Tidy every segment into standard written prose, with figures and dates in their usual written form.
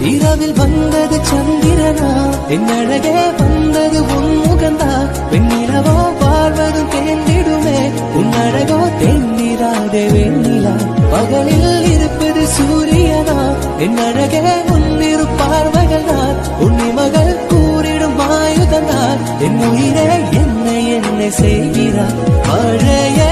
இரவில் வந்தது சந்திரனா, என்னழகே வந்தது உன்முகந்தா, வெண்ணிலவோ வாழ்வதும் தேர்ந்திடுமே, உன்னழகோ தேர்ந்திராதே வெண்ணிலா. பகலில் இருப்பது சூரியனா, என்னழகே உன்னிரு பார்வைகள்தான், உன்னிமகள் கூறிடும் ஆயுதந்தான், என் உயிரே என்னை செய்கிறார் மழையே.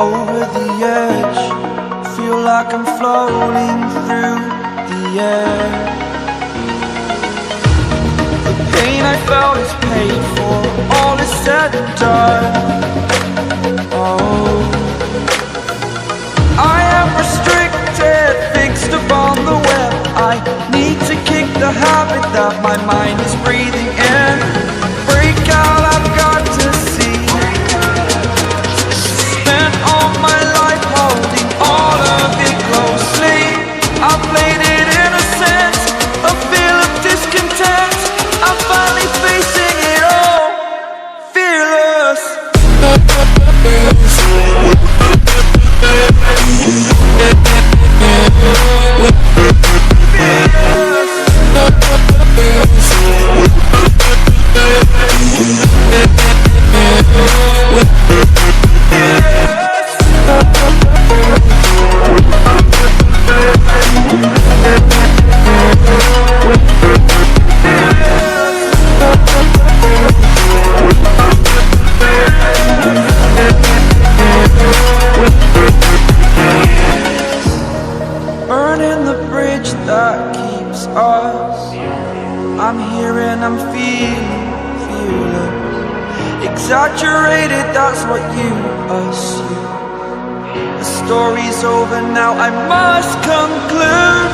Over the edge, feel like I'm floating through the air. The pain I felt is paid for, all is said and done. Oh, I am restricted, fixed upon the web. I need to kick the habit that my mind is breathing in. Break out, I've got to see. Spent all my life holding all of it closely. I played it innocent, a feel of discontent. I'm finally facing it all, fearless. exaggerated, that's what you assume. The story's over now, I must conclude.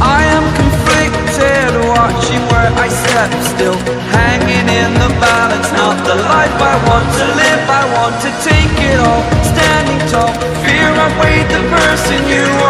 I am conflicted, watching where I step still, hanging in the balance. Not the life I want to live, I want to take it all, standing tall. Fear I've weighed the person you are.